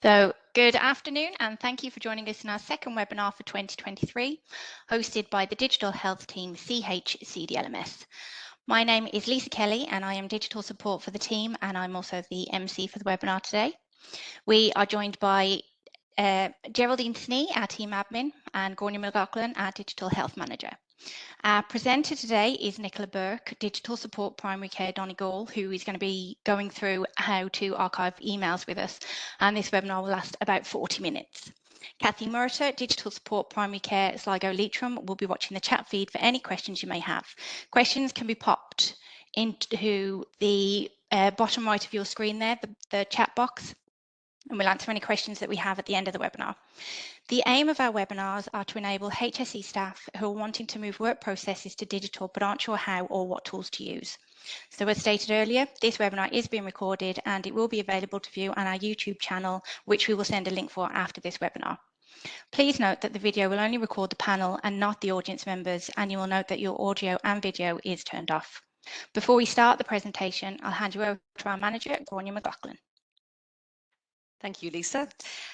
So good afternoon and thank you for joining us in our second webinar for 2023, hosted by the digital health team CHCDLMS. My name is Lisa Kelly and I am digital support for the team, and I'm also the MC for the webinar today. We are joined by Geraldine Snee, our team admin, and Gráinne McLaughlin, our digital health manager. Our presenter today is Nicola Burke, Digital Support Primary Care Donegal, who is going to be going through how to archive emails with us, and this webinar will last about 40 minutes. Kathy Murter, Digital Support Primary Care Sligo Leitrim, will be watching the chat feed for any questions you may have. Questions can be popped into the bottom right of your screen there, the chat box, and we'll answer any questions that we have at the end of the webinar. The aim of our webinars are to enable HSE staff who are wanting to move work processes to digital but aren't sure how or what tools to use. So as stated earlier, this webinar is being recorded and it will be available to view on our YouTube channel, which we will send a link for after this webinar. Please note that the video will only record the panel and not the audience members, and you will note that your audio and video is turned off. Before we start the presentation, I'll hand you over to our manager, Gráinne McLaughlin. Thank you, Lisa.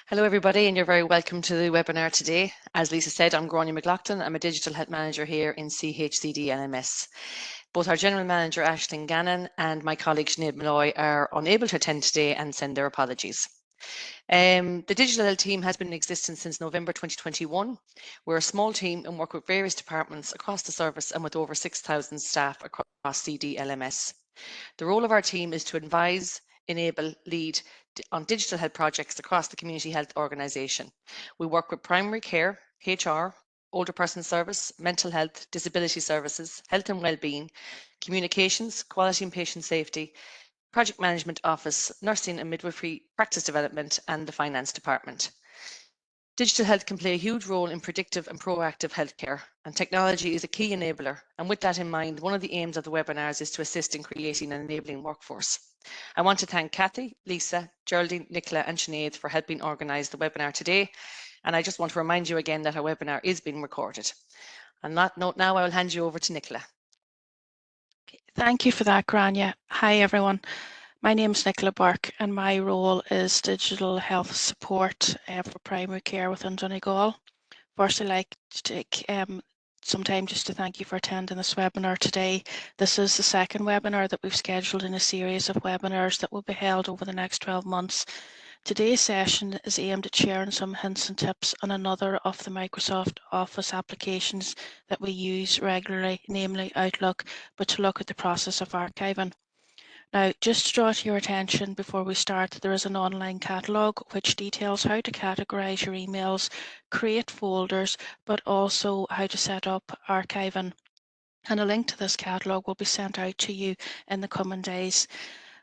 Hello, everybody, and you're very welcome to the webinar today. As Lisa said, I'm Gráinne McLaughlin. I'm a digital health manager here in CHCD LMS. Both our general manager, Aisling Gannon, and my colleague, Sinead Malloy, are unable to attend today and send their apologies. The digital health team has been in existence since November 2021. We're a small team and work with various departments across the service and with over 6,000 staff across CD LMS. The role of our team is to advise, enable, lead on digital health projects across the community health organisation. We work with primary care, HR, older person service, mental health, disability services, health and wellbeing, communications, quality and patient safety, project management office, nursing and midwifery, practice development, and the finance department. Digital health can play a huge role in predictive and proactive healthcare, and technology is a key enabler. And with that in mind, one of the aims of the webinars is to assist in creating an enabling workforce. I want to thank Kathy, Lisa, Geraldine, Nicola, and Sinead for helping organise the webinar today. And I just want to remind you again that our webinar is being recorded. On that note, now I will hand you over to Nicola. Thank you for that, Gráinne. Hi, everyone. My name is Nicola Burke and my role is digital health support for primary care within Donegal. First, I'd like to take some time just to thank you for attending this webinar today. This is the second webinar that we've scheduled in a series of webinars that will be held over the next 12 months. Today's session is aimed at sharing some hints and tips on another of the Microsoft Office applications that we use regularly, namely Outlook, but to look at the process of archiving. Now, just to draw to your attention before we start, there is an online catalogue which details how to categorise your emails, create folders, but also how to set up archiving. And a link to this catalogue will be sent out to you in the coming days.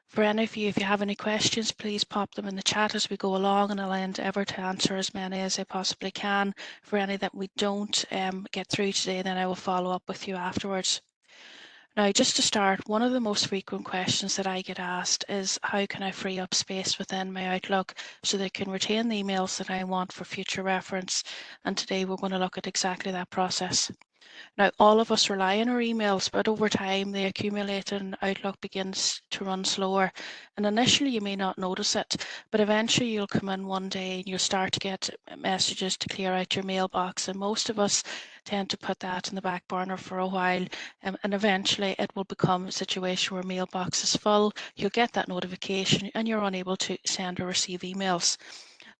For any of you, if you have any questions, please pop them in the chat as we go along, and I'll endeavour to answer as many as I possibly can. For any that we don't get through today, then I will follow up with you afterwards. Now, just to start, one of the most frequent questions that I get asked is how can I free up space within my Outlook so that I can retain the emails that I want for future reference? And today we're going to look at exactly that process. Now, all of us rely on our emails, but over time they accumulate and Outlook begins to run slower. And initially you may not notice it, but eventually you'll come in one day and you'll start to get messages to clear out your mailbox. And most of us tend to put that in the back burner for a while, and eventually it will become a situation where mailbox is full, you'll get that notification and you're unable to send or receive emails.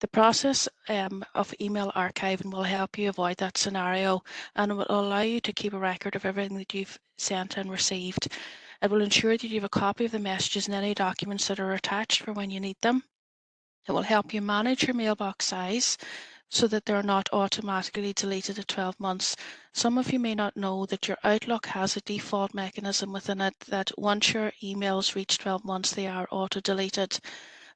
The process of email archiving will help you avoid that scenario and will allow you to keep a record of everything that you've sent and received. It will ensure that you have a copy of the messages and any documents that are attached for when you need them. It will help you manage your mailbox size so that they're not automatically deleted at 12 months. Some of you may not know that your Outlook has a default mechanism within it that once your emails reach 12 months, they are auto-deleted.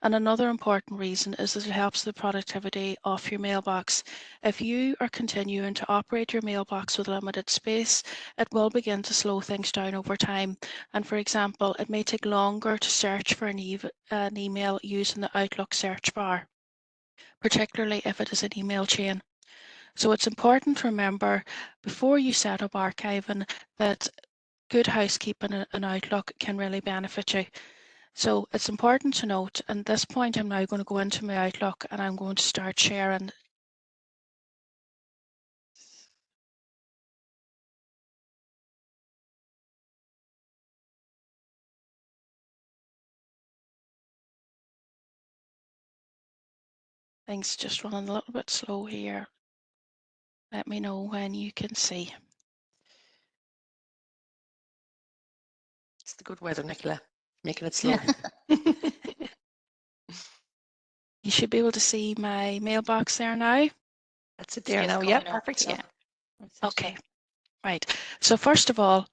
And another important reason is that it helps the productivity of your mailbox. If you are continuing to operate your mailbox with limited space, it will begin to slow things down over time. And for example, it may take longer to search for an email using the Outlook search bar, particularly if it is an email chain. So it's important to remember before you set up archiving that good housekeeping in Outlook can really benefit you. So it's important to note, and at this point I'm now going to go into my Outlook and I'm going to start sharing. Things just running a little bit slow here. Let me know when you can see. It's the good weather, Nicola, making it slow. You should be able to see my mailbox there now. That's it there now. Yeah, perfect. Yeah. Okay, right. So first of all,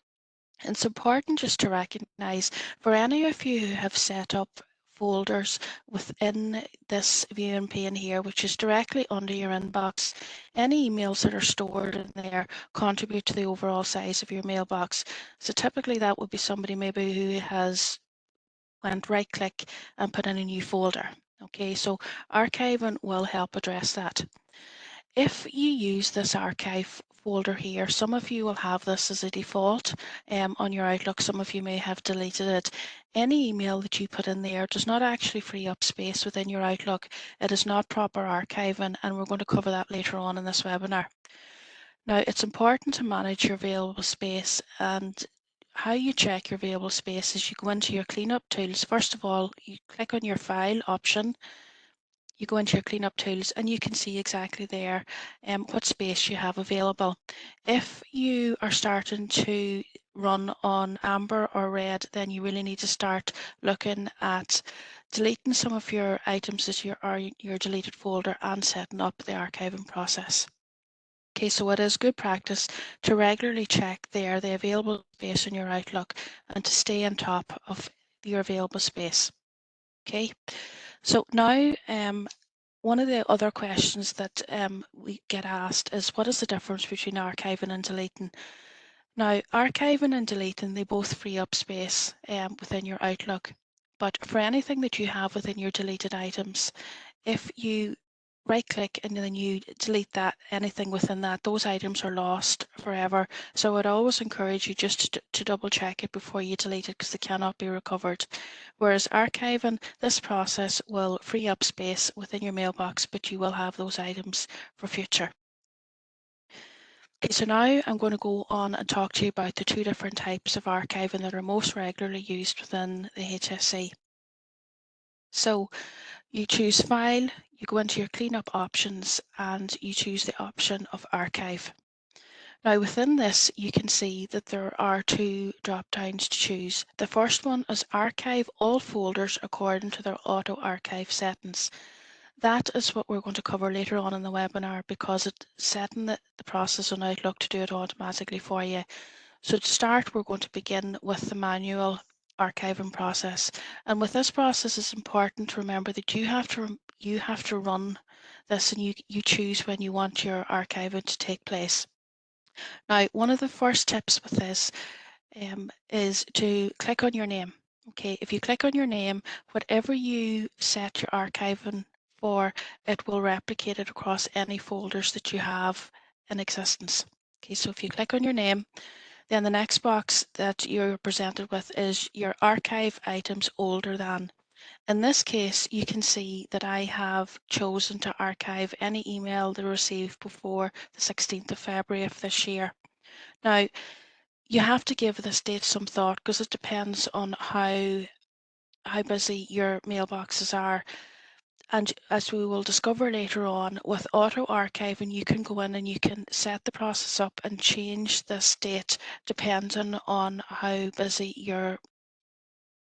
it's important just to recognise, for any of you who have set up folders within this viewing pane here, which is directly under your inbox, any emails that are stored in there contribute to the overall size of your mailbox. So typically that would be somebody maybe who has went right click and put in a new folder. Okay, so archiving will help address that. If you use this archive folder here, some of you will have this as a default on your Outlook, some of you may have deleted it. Any email that you put in there does not actually free up space within your Outlook. It is not proper archiving, and we're going to cover that later on in this webinar. Now, it's important to manage your available space, and how you check your available space is you go into your cleanup tools. First of all, you click on your file option, you go into your cleanup tools, and you can see exactly there what space you have available. If you are starting to run on amber or red, then you really need to start looking at deleting some of your items that are your deleted folder and setting up the archiving process. Okay, so it is good practice to regularly check there the available space in your Outlook and to stay on top of your available space. Okay, so now one of the other questions that we get asked is, what is the difference between archiving and deleting? Now, archiving and deleting, they both free up space within your Outlook, but for anything that you have within your deleted items, if you right click and then you delete that, anything within that, those items are lost forever. So I'd always encourage you just to double check it before you delete it, because they cannot be recovered. Whereas archiving, this process will free up space within your mailbox, but you will have those items for future. Okay, so now I'm going to go on and talk to you about the two different types of archiving that are most regularly used within the HSE. So you choose File, you go into your cleanup options, and you choose the option of Archive. Now within this, you can see that there are two drop-downs to choose. The first one is Archive all folders according to their auto archive settings. That is what we're going to cover later on in the webinar, because it's setting the process on Outlook to do it automatically for you. So to start, we're going to begin with the manual archiving process. And with this process, it's important to remember that you have to run this, and you choose when you want your archiving to take place. Now, one of the first tips with this is to click on your name. Okay, if you click on your name, whatever you set your archiving for, it will replicate it across any folders that you have in existence. Okay, so if you click on your name, then the next box that you're presented with is your archive items older than. In this case, you can see that I have chosen to archive any email they received before the 16th of February of this year. Now, you have to give this date some thought, because it depends on how busy your mailboxes are. And as we will discover later on, with auto archiving, you can go in and you can set the process up and change this date depending on how busy your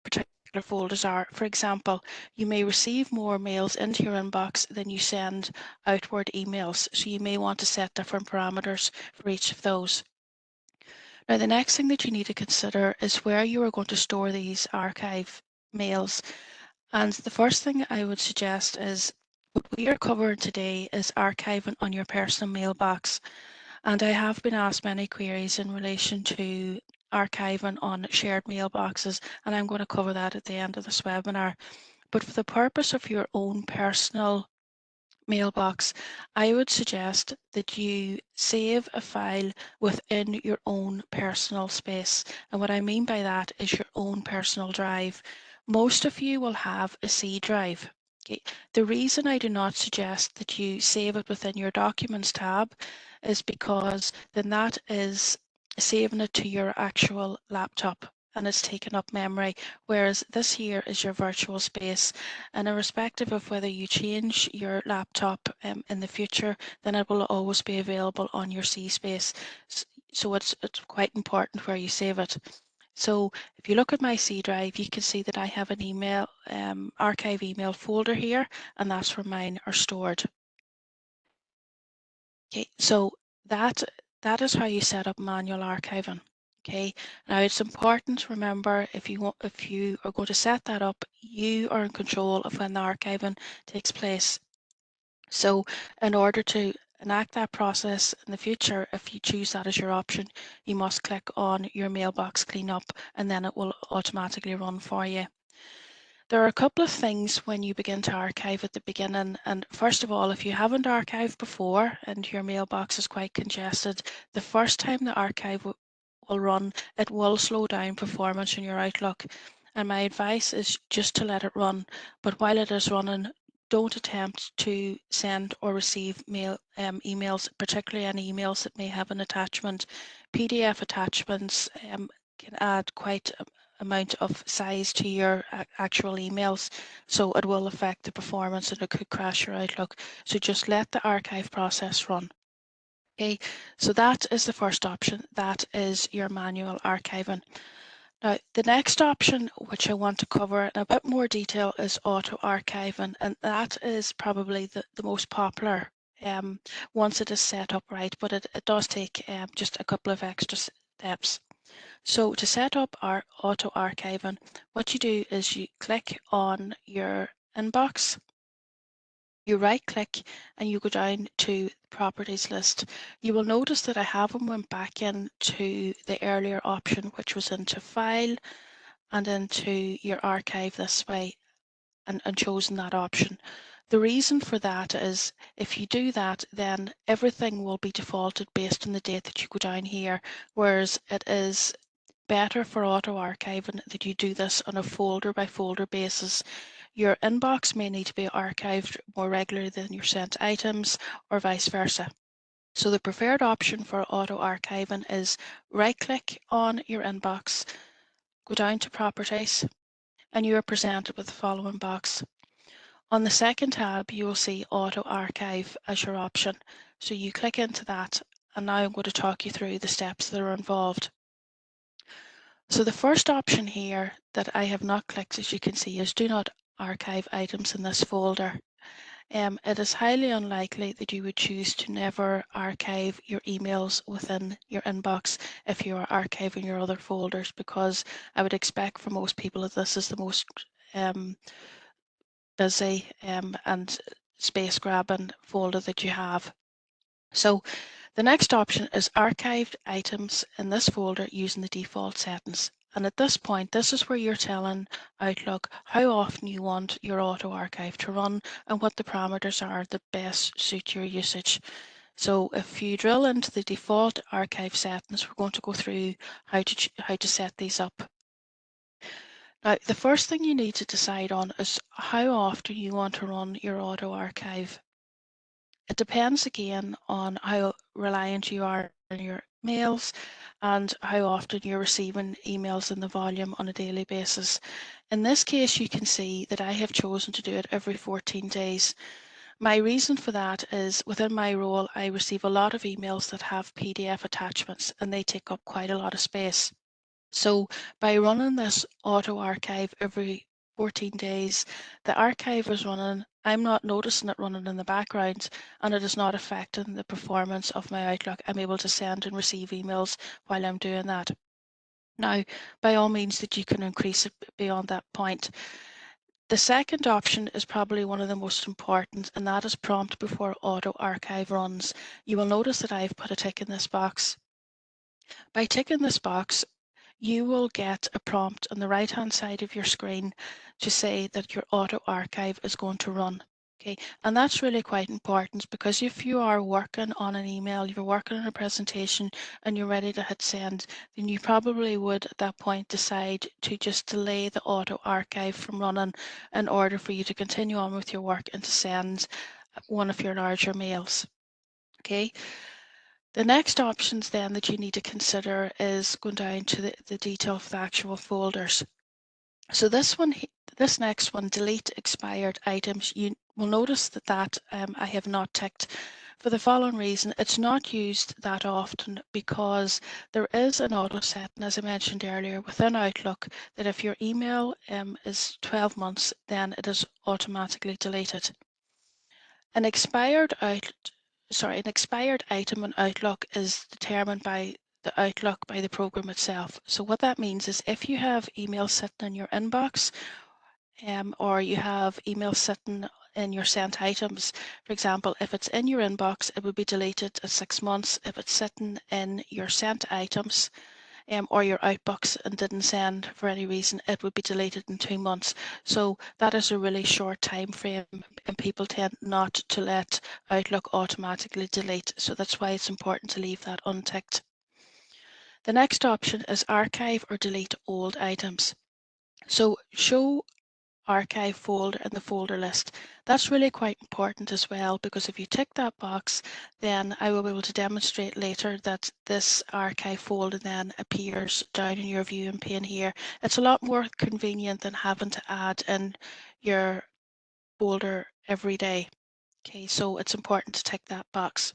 particular folders are. For example, you may receive more mails into your inbox than you send outward emails, so you may want to set different parameters for each of those. Now, the next thing that you need to consider is where you are going to store these archive mails. And the first thing I would suggest is, what we are covering today is archiving on your personal mailbox. And I have been asked many queries in relation to archiving on shared mailboxes, and I'm going to cover that at the end of this webinar. But for the purpose of your own personal mailbox, I would suggest that you save a file within your own personal space. And what I mean by that is your own personal drive. most of you will have a C drive. Okay. The reason I do not suggest that you save it within your Documents tab is because then that is saving it to your actual laptop and it's taking up memory, whereas this here is your virtual space, and irrespective of whether you change your laptop in the future, then it will always be available on your C space. So it's quite important where you save it. So if you look at my C drive, you can see that I have an email, archive email folder here, and that's where mine are stored. Okay, so that is how you set up manual archiving. Okay, now it's important to remember if you are going to set that up, you are in control of when the archiving takes place. So in order to enact that process in the future, if you choose that as your option, you must click on your mailbox cleanup and then it will automatically run for you. There are a couple of things when you begin to archive at the beginning. And first of all, if you haven't archived before and your mailbox is quite congested, the first time the archive will run, it will slow down performance in your Outlook. And my advice is just to let it run. But while it is running, don't attempt to send or receive emails, particularly any emails that may have an attachment. PDF attachments can add quite amount of size to your actual emails, so it will affect the performance and it could crash your Outlook. So just let the archive process run. Okay, so that is the first option. That is your manual archiving. Now, the next option, which I want to cover in a bit more detail, is auto archiving, and that is probably the most popular once it is set up right, but it does take just a couple of extra steps. So to set up our auto archiving, what you do is you click on your inbox, you right click and you go down to properties list. You will notice that I haven't went back into the earlier option, which was into file and into your archive this way and chosen that option. The reason for that is if you do that, then everything will be defaulted based on the date that you go down here, whereas it is better for auto archiving that you do this on a folder by folder basis. Your inbox may need to be archived more regularly than your sent items or vice versa. So the preferred option for auto archiving is right click on your inbox, go down to properties, and you are presented with the following box. On the second tab, you will see auto archive as your option. So you click into that, and now I'm going to talk you through the steps that are involved. So the first option here that I have not clicked, as you can see, is do not archive items in this folder. It is highly unlikely that you would choose to never archive your emails within your inbox if you are archiving your other folders, because I would expect for most people that this is the most busy and space grabbing folder that you have. So the next option is archived items in this folder using the default settings. And at this point, this is where you're telling Outlook how often you want your auto archive to run and what the parameters are that best suit your usage. So if you drill into the default archive settings, we're going to go through how to set these up. Now, the first thing you need to decide on is how often you want to run your auto archive. It depends again on how reliant you are on your mails and how often you're receiving emails in the volume on a daily basis. In this case, you can see that I have chosen to do it every 14 days. My reason for that is within my role, I receive a lot of emails that have PDF attachments and they take up quite a lot of space. So by running this auto archive every 14 days, the archive is running, I'm not noticing it running in the background, and it is not affecting the performance of my Outlook. I'm able to send and receive emails while I'm doing that. Now, by all means that you can increase it beyond that point. The second option is probably one of the most important, and that is prompt before auto archive runs. You will notice that I've put a tick in this box. By ticking this box, you will get a prompt on the right hand side of your screen to say that your auto archive is going to run. Okay, and that's really quite important, because if you are working on an email, you're working on a presentation and you're ready to hit send, then you probably would at that point decide to just delay the auto archive from running in order for you to continue on with your work and to send one of your larger mails. Okay. The next options then that you need to consider is going down to the detail of the actual folders. So this next one, delete expired items, you will notice that I have not ticked for the following reason. It's not used that often because there is an auto setting, as I mentioned earlier, within Outlook, that if your email is 12 months, then it is automatically deleted. An expired item in Outlook is determined by the Outlook, by the program itself. So what that means is if you have email sitting in your inbox, or you have email sitting in your sent items, for example, if it's in your inbox, it would be deleted at 6 months. If it's sitting in your sent items, or your outbox and didn't send for any reason, it would be deleted in 2 months. So that is a really short time frame, and people tend not to let Outlook automatically delete. So that's why it's important to leave that unticked. The next option is archive or delete old items. So show archive folder in the folder list. That's really quite important as well, because if you tick that box, then I will be able to demonstrate later that this archive folder then appears down in your viewing pane here. It's a lot more convenient than having to add in your folder every day. Okay, so it's important to tick that box.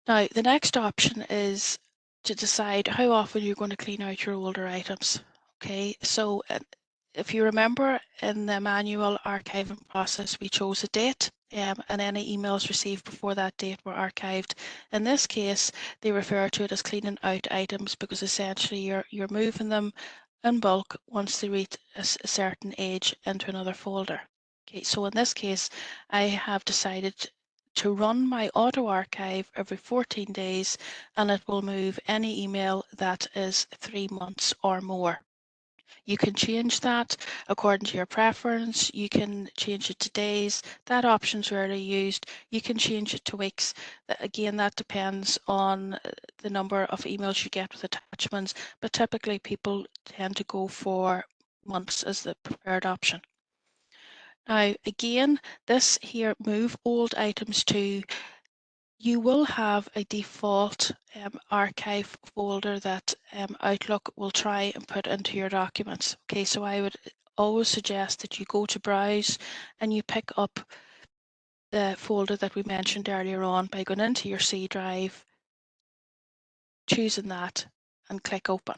Now, the next option is to decide how often you're going to clean out your older items. Okay, so if you remember, in the manual archiving process, we chose a date, and any emails received before that date were archived. In this case, they refer to it as cleaning out items, because essentially you're moving them in bulk once they reach a certain age into another folder. Okay, so in this case, I have decided to run my auto archive every 14 days, and it will move any email that is 3 months or more. You can change that according to your preference. You can change it to days. That option's rarely used. You can change it to weeks. Again, that depends on the number of emails you get with attachments, but typically people tend to go for months as the preferred option. Now, again, this here, move old items to, you will have a default archive folder that Outlook will try and put into your documents. Okay, so I would always suggest that you go to Browse and you pick up the folder that we mentioned earlier on by going into your C drive, choosing that, and click Open.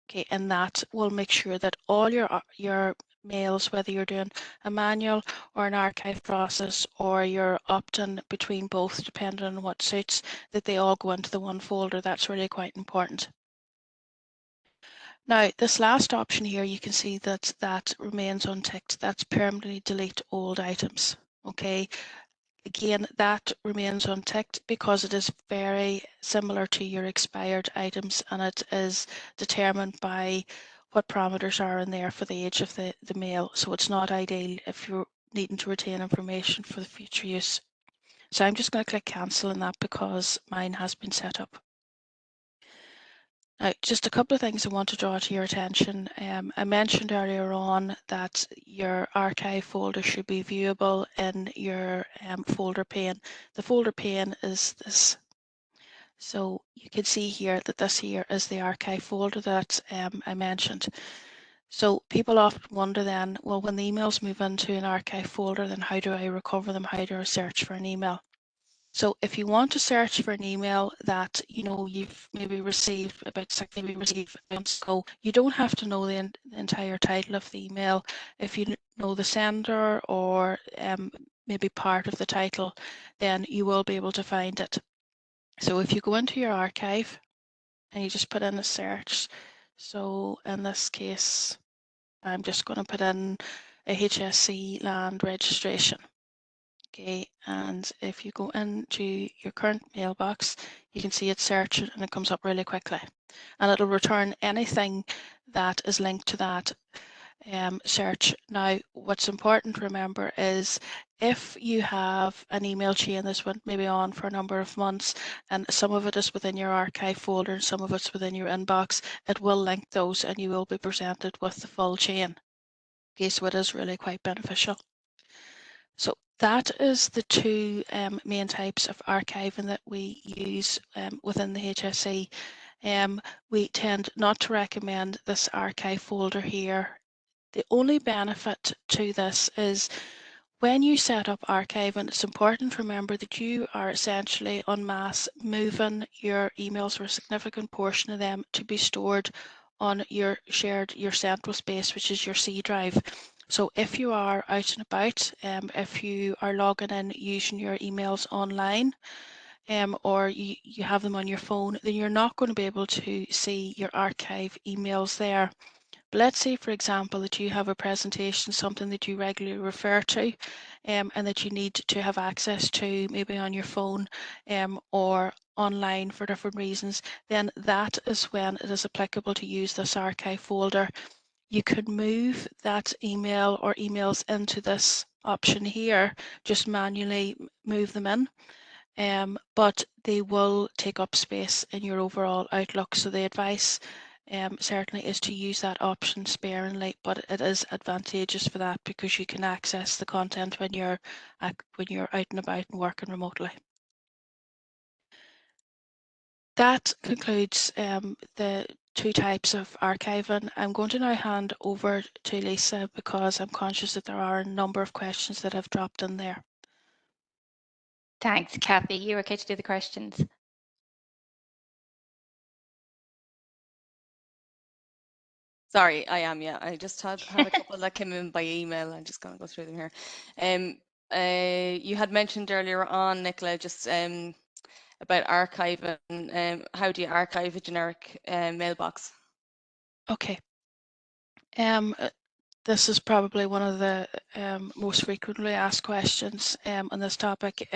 Okay, and that will make sure that all your mails, whether you're doing a manual or an archive process, or you're opting between both depending on what suits, that they all go into the one folder. That's really quite important. Now, this last option here, you can see that remains unticked. That's permanently delete old items. Okay, again, that remains unticked because it is very similar to your expired items, and it is determined by what parameters are in there for the age of the mail. So it's not ideal if you're needing to retain information for the future use. So I'm just going to click cancel on that because mine has been set up. Now, just a couple of things I want to draw to your attention. I mentioned earlier on that your archive folder should be viewable in your folder pane. The folder pane is this. So you can see here that this here is the archive folder that I mentioned. So people often wonder then, well, when the emails move into an archive folder, then how do I recover them? How do I search for an email? So if you want to search for an email that you've maybe received months ago, you don't have to know the entire title of the email. If you know the sender or maybe part of the title, then you will be able to find it. So if you go into your archive and you just put in a search, so in this case, I'm just going to put in a HSC land registration. Okay, and if you go into your current mailbox, you can see it searched and it comes up really quickly. And it'll return anything that is linked to that. search. Now, what's important to remember is if you have an email chain that's went maybe on for a number of months and some of it is within your archive folder and some of it's within your inbox, it will link those and you will be presented with the full chain. Okay, so it is really quite beneficial. So that is the two main types of archiving that we use within the HSE. We tend not to recommend this archive folder here. The only benefit to this is when you set up archiving, it's important to remember that you are essentially en masse moving your emails or a significant portion of them to be stored on your central space, which is your C drive. So if you are out and about, if you are logging in using your emails online, or you have them on your phone, then you're not going to be able to see your archive emails there. But let's say, for example, that you have a presentation, something that you regularly refer to, and that you need to have access to maybe on your phone or online for different reasons, then that is when it is applicable to use this archive folder. You could move that email or emails into this option here, just manually move them in. But they will take up space in your overall Outlook. So the advice certainly is to use that option sparingly, but it is advantageous for that because you can access the content when you're out and about and working remotely. That concludes the two types of archiving. I'm going to now hand over to Lisa because I'm conscious that there are a number of questions that have dropped in there. Thanks, Kathy. You okay to do the questions? Sorry, I am, yeah. I just had a couple that came in by email. I'm just going to go through them here. You had mentioned earlier on, Nicola, just about archiving. How do you archive a generic mailbox? Okay. This is probably one of the most frequently asked questions on this topic.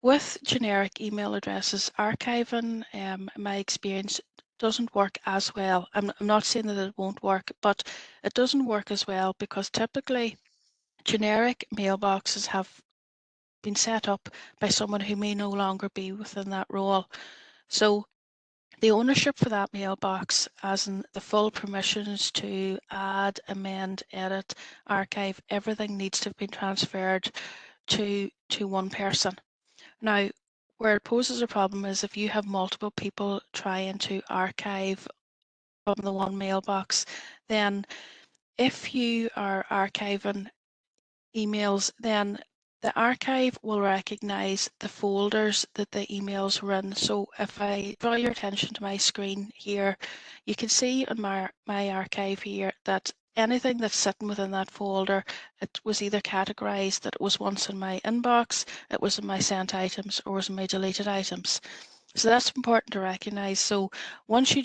With generic email addresses, archiving, in my experience, doesn't work as well. I'm not saying that it won't work, but it doesn't work as well because typically generic mailboxes have been set up by someone who may no longer be within that role. So the ownership for that mailbox, as in the full permissions to add, amend, edit, archive, everything needs to have been transferred to one person. Now, where it poses a problem is if you have multiple people trying to archive from the one mailbox, then if you are archiving emails, then the archive will recognize the folders that the emails were in. So if I draw your attention to my screen here, you can see on my archive here that anything that's sitting within that folder, it was either categorized that it was once in my inbox, it was in my sent items, or was in my deleted items. So that's important to recognize. So once you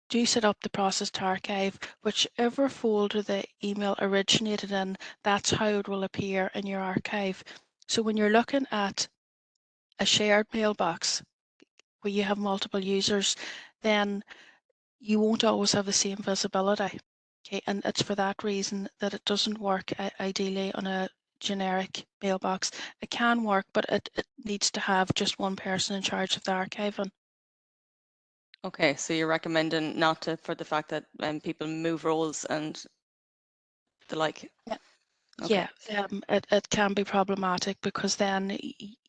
do set up the process to archive, whichever folder the email originated in, that's how it will appear in your archive. So when you're looking at a shared mailbox where you have multiple users, then you won't always have the same visibility. Okay, and it's for that reason that it doesn't work ideally on a generic mailbox. It can work, but it needs to have just one person in charge of the archiving. Okay, so you're recommending not to, for the fact that people move roles and the like. Yeah. Okay. Yeah, it can be problematic because then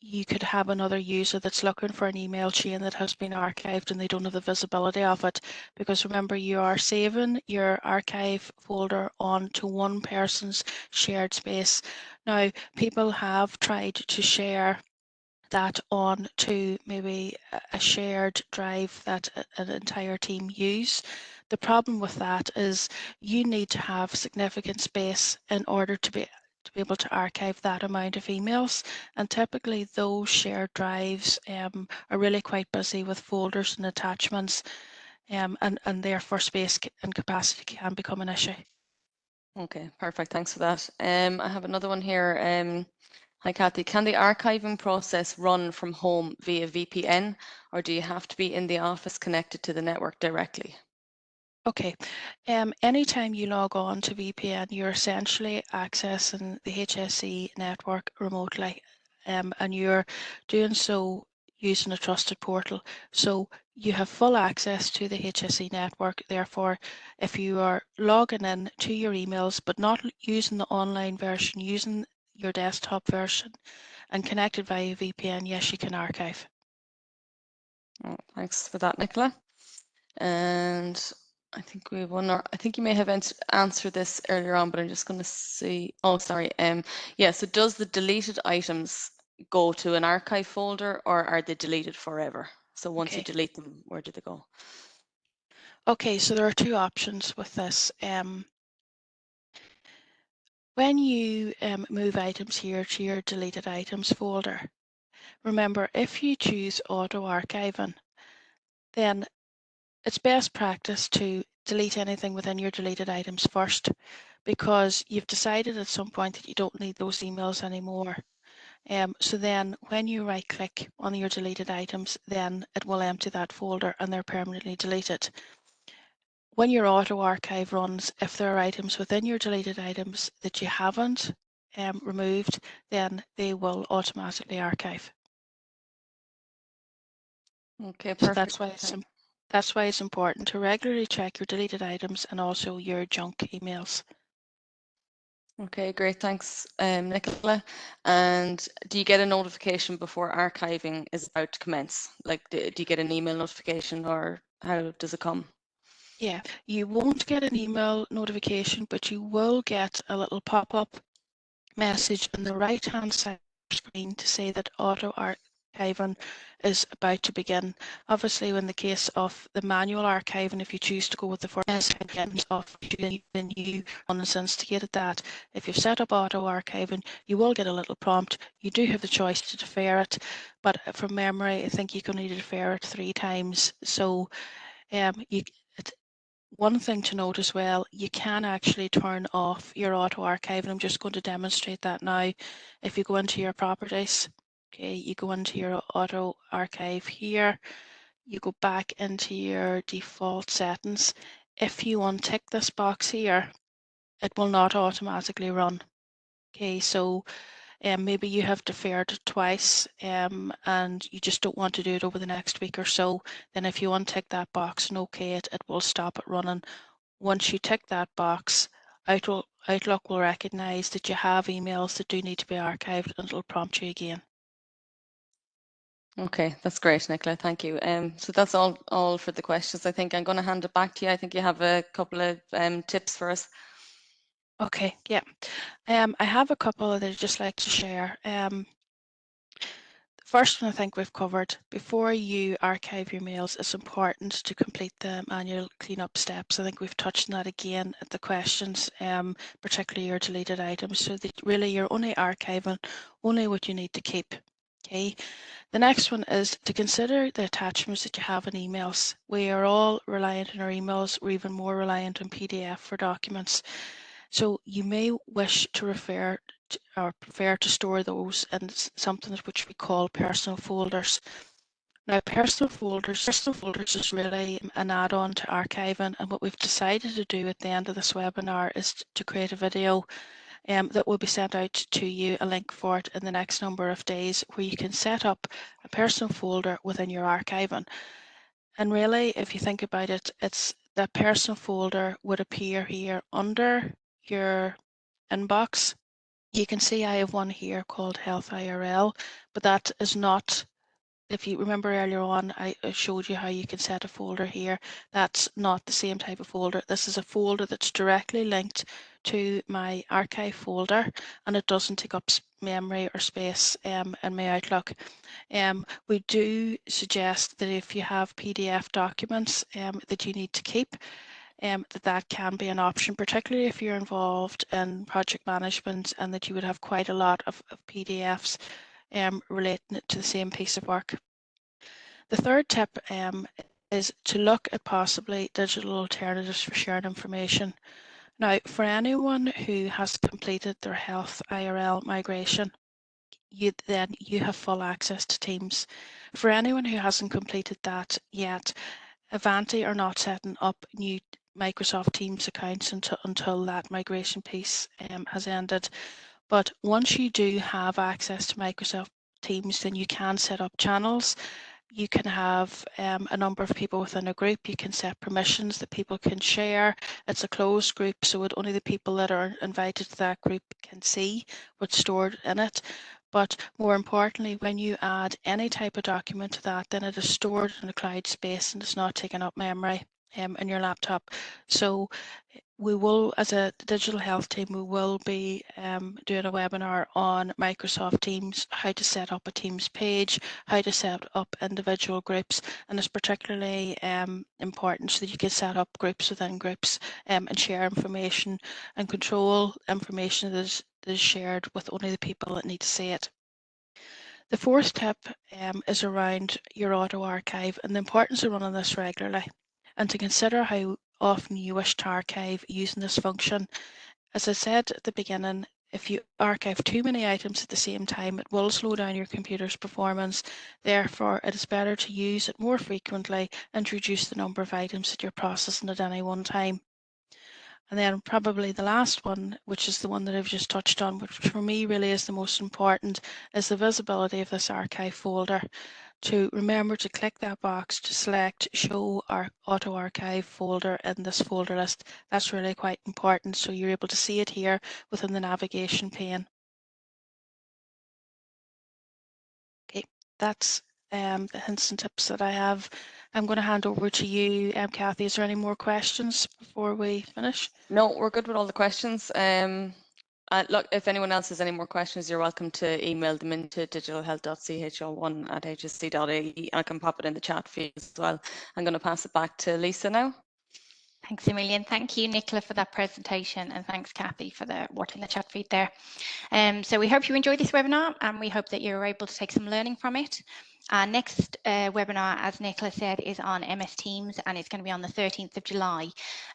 you could have another user that's looking for an email chain that has been archived and they don't have the visibility of it. Because remember, you are saving your archive folder onto one person's shared space. Now, people have tried to share that on to maybe a shared drive that an entire team use. The problem with that is you need to have significant space in order to be able to archive that amount of emails, and typically those shared drives are really quite busy with folders and attachments, and therefore space and capacity can become an issue. Okay, perfect. Thanks for that. I have another one here. Hi, Kathy. Can the archiving process run from home via VPN, or do you have to be in the office connected to the network directly? Okay. Anytime you log on to VPN, you're essentially accessing the HSE network remotely, and you're doing so using a trusted portal. So you have full access to the HSE network. Therefore, if you are logging in to your emails, but not using the online version, using your desktop version and connected via VPN, yes, you can archive. Oh, thanks for that, Nicola. And I think we have one more. I think you may have answered this earlier on, but I'm just going to see. Oh, sorry. Yeah. So does the deleted items go to an archive folder, or are they deleted forever? So once you Okay. delete them, where do they go? Okay, so there are two options with this. When you move items here to your deleted items folder, remember if you choose auto archiving, then it's best practice to delete anything within your deleted items first, because you've decided at some point that you don't need those emails anymore. So then when you right click on your deleted items, then it will empty that folder and they're permanently deleted. When your auto archive runs, if there are items within your deleted items that you haven't removed, then they will automatically archive. Okay, So perfect. that's why it's important to regularly check your deleted items and also your junk emails. Okay, great. Thanks, Nicola. And do you get a notification before archiving is about to commence? Like, do you get an email notification, or how does it come? Yeah, you won't get an email notification, but you will get a little pop-up message on the right-hand side of the screen to say that auto archiving is about to begin. Obviously, in the case of the manual archiving, if you choose to go with the first second of the new one has instigated that. If you've set up auto archiving, you will get a little prompt. You do have the choice to defer it, but from memory, I think you can only defer it 3 times. So one thing to note as well, you can actually turn off your auto archive, and I'm just going to demonstrate that now. If you go into your properties, okay, you go into your auto archive here, you go back into your default settings. If you untick this box here, it will not automatically run. Okay, so maybe you have deferred it twice and you just don't want to do it over the next week or so, then if you untick that box and OK it, it will stop it running. Once you tick that box, Outlook will recognise that you have emails that do need to be archived and it'll prompt you again. Okay, that's great, Nicola. Thank you. So that's all for the questions. I think I'm going to hand it back to you. I think you have a couple of tips for us. Okay, yeah. I have a couple that I'd just like to share. The first one I think we've covered. Before you archive your mails, it's important to complete the manual cleanup steps. I think we've touched on that again at the questions, particularly your deleted items, so that really you're only archiving only what you need to keep. Okay. The next one is to consider the attachments that you have in emails. We are all reliant on our emails. We're even more reliant on PDF for documents. So you may wish to refer to, or prefer to store those in something which we call personal folders. Now, personal folders is really an add-on to archiving, and what we've decided to do at the end of this webinar is to create a video that will be sent out to you, a link for it in the next number of days, where you can set up a personal folder within your archiving. And really, if you think about it, it's that personal folder would appear here under your inbox. You can see I have one here called Health IRL, but that is not, if you remember earlier on, I showed you how you can set a folder here. That's not the same type of folder. This is a folder that's directly linked to my archive folder, and it doesn't take up memory or space in my Outlook. We do suggest that if you have PDF documents that you need to keep, that can be an option, particularly if you're involved in project management and that you would have quite a lot of PDFs relating to the same piece of work. The third tip is to look at possibly digital alternatives for sharing information. Now, for anyone who has completed their Health IRL migration, you have full access to Teams. For anyone who hasn't completed that yet, Avanti are not setting up new Microsoft Teams accounts until that migration piece has ended. But once you do have access to Microsoft Teams, then you can set up channels. You can have a number of people within a group. You can set permissions that people can share. It's a closed group, so only the people that are invited to that group can see what's stored in it. But more importantly, when you add any type of document to that, then it is stored in a cloud space and it's not taking up memory in your laptop. So we will, as a digital health team, we will be doing a webinar on Microsoft Teams, how to set up a Teams page, how to set up individual groups, and it's particularly important so that you can set up groups within groups and share information and control information that is shared with only the people that need to see it. The fourth tip is around your auto archive and the importance of running this regularly, and to consider how often you wish to archive using this function. As I said at the beginning, if you archive too many items at the same time, it will slow down your computer's performance. Therefore, it is better to use it more frequently and to reduce the number of items that you're processing at any one time. And then probably the last one, which is the one that I've just touched on, which for me really is the most important, is the visibility of this archive folder. To remember to click that box to select show our auto archive folder in this folder list. That's really quite important, so you're able to see it here within the navigation pane. Okay, that's the hints and tips that I have. I'm going to hand over to you, Kathy. Is there any more questions before we finish? No, we're good with all the questions. Look, if anyone else has any more questions, you're welcome to email them into digitalhealth.cho1@hsc.ie. I can pop it in the chat feed as well. I'm going to pass it back to Lisa now. Thanks a million. Thank you, Nicola, for that presentation, and thanks, Kathy, for the work in the chat feed there. So we hope you enjoyed this webinar, and we hope that you're able to take some learning from it. Our next webinar, as Nicola said, is on MS Teams, and it's going to be on the 13th of July.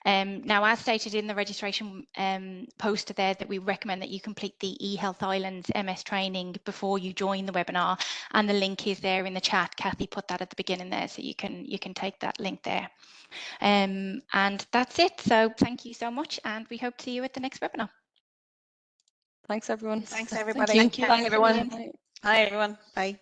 Now, as stated in the registration poster there, that we recommend that you complete the eHealth Islands MS training before you join the webinar, and the link is there in the chat. Kathy put that at the beginning there, so you can take that link there. And that's it. So thank you so much, and we hope to see you at the next webinar. Thanks, everyone. Thanks, everybody. Thank you. Bye, everyone. Bye. Hi, everyone. Bye.